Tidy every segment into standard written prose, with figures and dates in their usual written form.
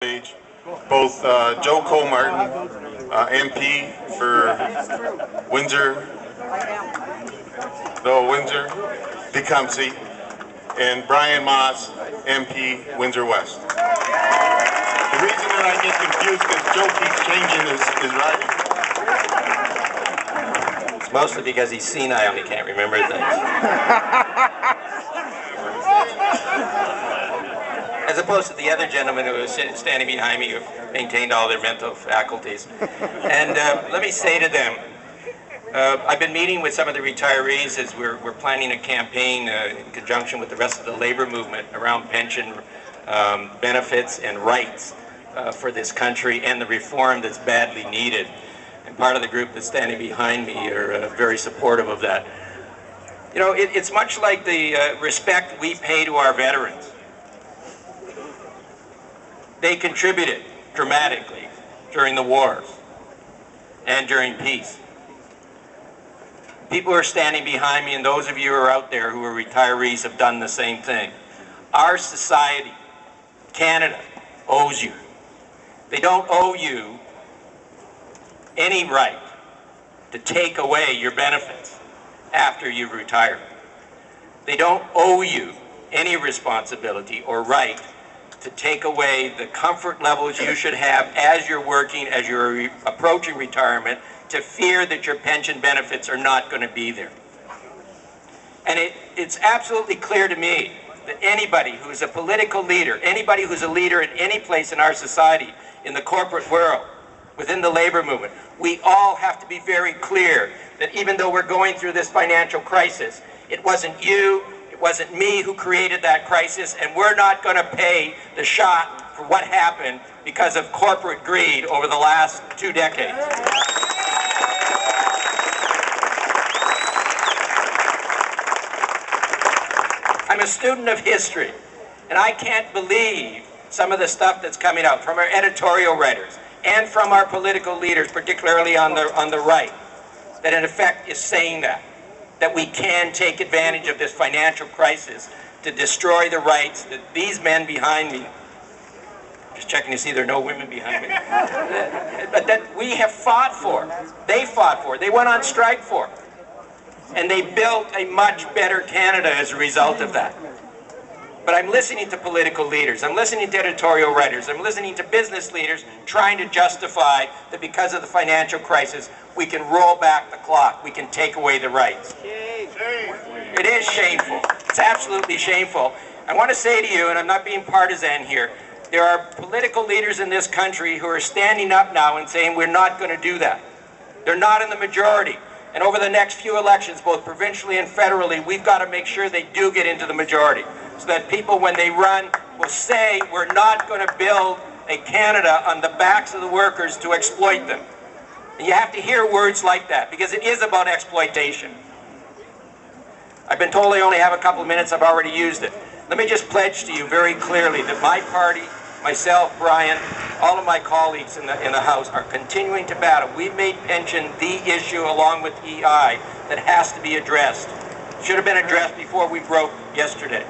stage. Both Joe Comartin, MP for Windsor, Tecumseh, and Brian Moss, MP, Windsor West. The reason that I get confused is Joe keeps changing his writing. It's mostly because he's senile and he can't remember things. As opposed to the other gentleman who was standing behind me who maintained all their mental faculties. And let me say to them, I've been meeting with some of the retirees as we're planning a campaign in conjunction with the rest of the labor movement around pension benefits and rights for this country and the reform that's badly needed. And part of the group that's standing behind me are very supportive of that. You know, it's much like the respect we pay to our veterans. They contributed dramatically during the wars and during peace. People who are standing behind me and those of you who are out there who are retirees have done the same thing. Our society, Canada, owes you. They don't owe you any right to take away your benefits after you've retired. They don't owe you any responsibility or right to take away the comfort levels you should have as you're working, as you're approaching retirement, to fear that your pension benefits are not going to be there. And it's absolutely clear to me that anybody who is a political leader, anybody who's a leader in any place in our society, in the corporate world, within the labor movement, we all have to be very clear that even though we're going through this financial crisis, it wasn't you, it wasn't me who created that crisis, and we're not going to pay the shot for what happened because of corporate greed over the last 2 decades. I'm a student of history, and I can't believe some of the stuff that's coming out from our editorial writers and from our political leaders, particularly on the right, that in effect is saying that we can take advantage of this financial crisis to destroy the rights that these men behind me, just checking to see there are no women behind me, but that we have fought for, they fought for, they went on strike for, and they built a much better Canada as a result of that. But I'm listening to political leaders, I'm listening to editorial writers, I'm listening to business leaders trying to justify that because of the financial crisis, we can roll back the clock, we can take away the rights. It is shameful. It's absolutely shameful. I want to say to you, and I'm not being partisan here, there are political leaders in this country who are standing up now and saying we're not going to do that. They're not in the majority. And over the next few elections, both provincially and federally, we've got to make sure they do get into the majority, so that people, when they run, will say we're not going to build a Canada on the backs of the workers to exploit them. And you have to hear words like that, because it is about exploitation. I've been told I only have a couple of minutes. I've already used it. Let me just pledge to you very clearly that my party, myself, Brian, all of my colleagues in the House are continuing to battle. We've made pension the issue, along with EI, that has to be addressed. Should have been addressed before we broke yesterday.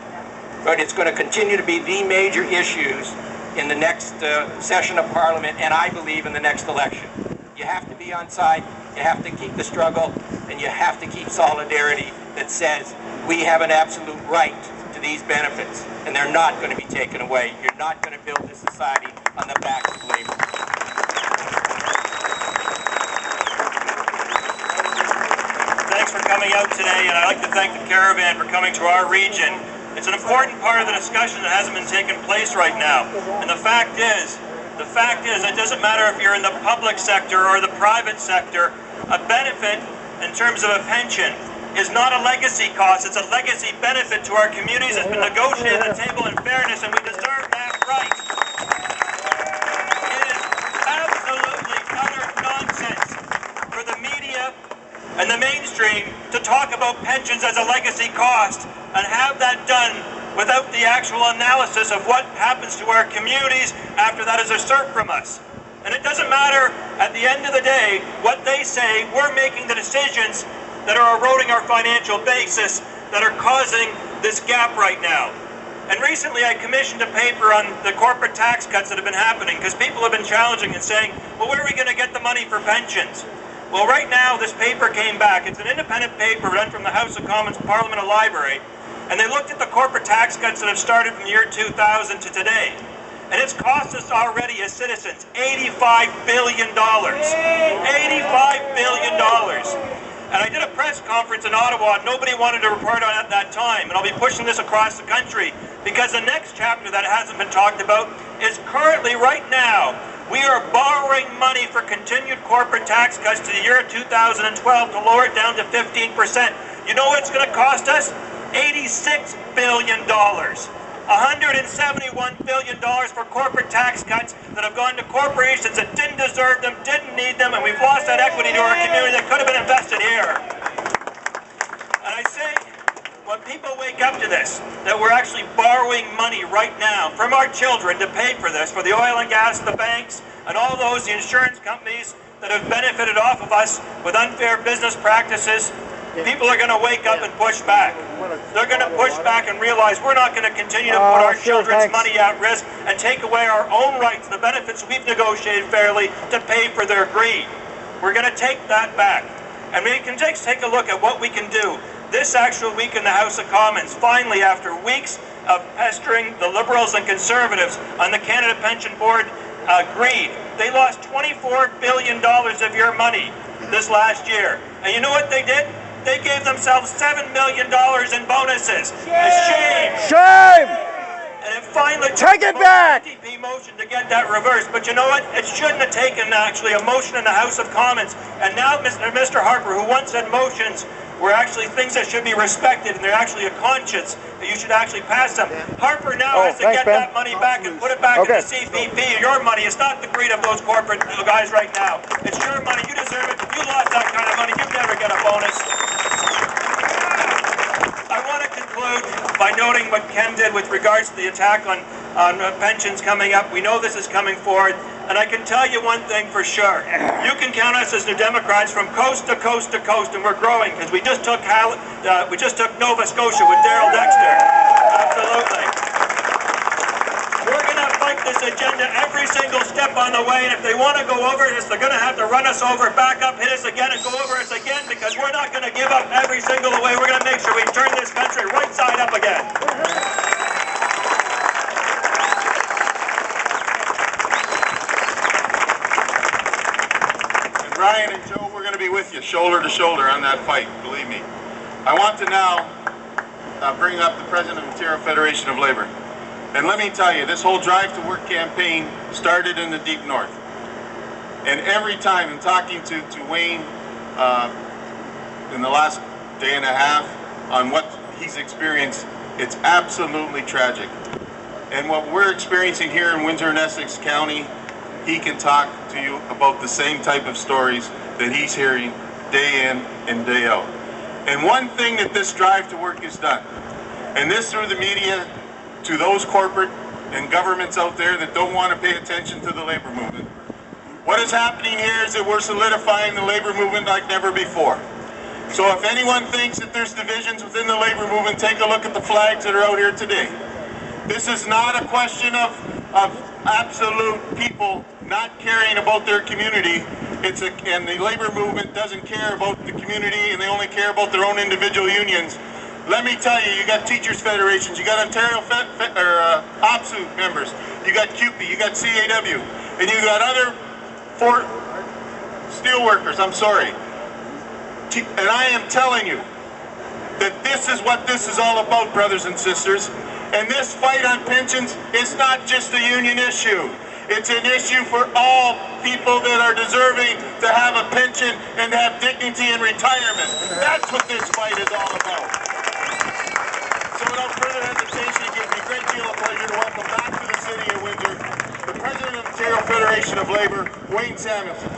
But it's going to continue to be the major issues in the next session of Parliament, and I believe in the next election. You have to be on side, you have to keep the struggle, and you have to keep solidarity that says we have an absolute right to these benefits, and they're not going to be taken away. You're not going to build this society on the backs of labor. Thanks for coming out today, and I'd like to thank the caravan for coming to our region. It's an important part of the discussion that hasn't been taking place right now. And the fact is, it doesn't matter if you're in the public sector or the private sector, a benefit in terms of a pension is not a legacy cost, it's a legacy benefit to our communities. It's been negotiated at the table in fairness, and we deserve that right. It is absolutely utter nonsense for the media and the mainstream to talk about pensions as a legacy cost and have that done without the actual analysis of what happens to our communities after that is usurped from us. And it doesn't matter, at the end of the day, what they say. We're making the decisions that are eroding our financial basis, that are causing this gap right now. And recently I commissioned a paper on the corporate tax cuts that have been happening, because people have been challenging and saying, well, where are we going to get the money for pensions? Well, right now this paper came back. It's an independent paper run from the House of Commons Parliament Library, and they looked at the corporate tax cuts that have started from the year 2000 to today. And it's cost us already as citizens $85 billion. $85 billion. And I did a press conference in Ottawa, and nobody wanted to report on it at that time. And I'll be pushing this across the country, because the next chapter that hasn't been talked about is currently, right now, we are borrowing money for continued corporate tax cuts to the year 2012 to lower it down to 15%. You know what it's going to cost us? $86 billion. $171 billion for corporate tax cuts that have gone to corporations that didn't deserve them, didn't need them, and we've lost that equity to our community that could have been invested here. And I say, when people wake up to this, that we're actually borrowing money right now from our children to pay for this, for the oil and gas, the banks, and all those, the insurance companies that have benefited off of us with unfair business practices, people are going to wake up and push back. They're going to push back and realize we're not going to continue to put our children's money at risk and take away our own rights, the benefits we've negotiated fairly, to pay for their greed. We're going to take that back. And we can take a look at what we can do. This actual week in the House of Commons, finally, after weeks of pestering the Liberals and Conservatives on the Canada Pension Board greed, they lost $24 billion of your money this last year. And you know what they did? They gave themselves $7 million in bonuses. A shame. Shame! And it finally Take it back! DP motion to get that reversed. But you know what? It shouldn't have taken actually a motion in the House of Commons. And now Mr. Harper, who once said motions were actually things that should be respected and they're actually a conscience, that you should actually pass them. Harper now has to get that money back and put it back in the CPP. Your money. It's not the greed of those corporate guys right now. It's your money. You deserve it. If you lost that kind of money, you'd never get a bonus. I want to conclude by noting what Ken did with regards to the attack on pensions coming up. We know this is coming forward, and I can tell you one thing for sure. You can count us as New Democrats from coast to coast to coast, and we're growing, because we just took Nova Scotia with Darrell Dexter. Absolutely. We're going to fight this agenda every single step on the way, and if they want to go over this, they're going to have to run us over, back up, hit us again, and go over us again, because we're not going to give up every single way. We're going to make sure we turn this country right side up again. And Brian and Joe, we're going to be with you, shoulder to shoulder on that fight, believe me. I want to now bring up the President of the Ontario Federation of Labour. And let me tell you, this whole Drive to Work campaign started in the Deep North. And every time, in talking to Wayne in the last day and a half on what he's experienced, it's absolutely tragic. And what we're experiencing here in Windsor and Essex County, he can talk to you about the same type of stories that he's hearing day in and day out. And one thing that this Drive to Work has done, and this through the media, to those corporate and governments out there that don't want to pay attention to the labor movement. What is happening here is that we're solidifying the labor movement like never before. So if anyone thinks that there's divisions within the labor movement, take a look at the flags that are out here today. This is not a question of absolute people not caring about their community. And the labor movement doesn't care about the community, and they only care about their own individual unions. Let me tell you, you got teachers' federations, you got Ontario OPSU members, you got CUPE, you got CAW, and you got other steelworkers, I'm sorry. And I am telling you that this is what this is all about, brothers and sisters. And this fight on pensions is not just a union issue. It's an issue for all people that are deserving to have a pension and have dignity in retirement. That's what this fight is all about. So without further hesitation, it gives me a great deal of pleasure to welcome back to the city of Windsor the President of the Ontario Federation of Labour, Wayne Samuelson.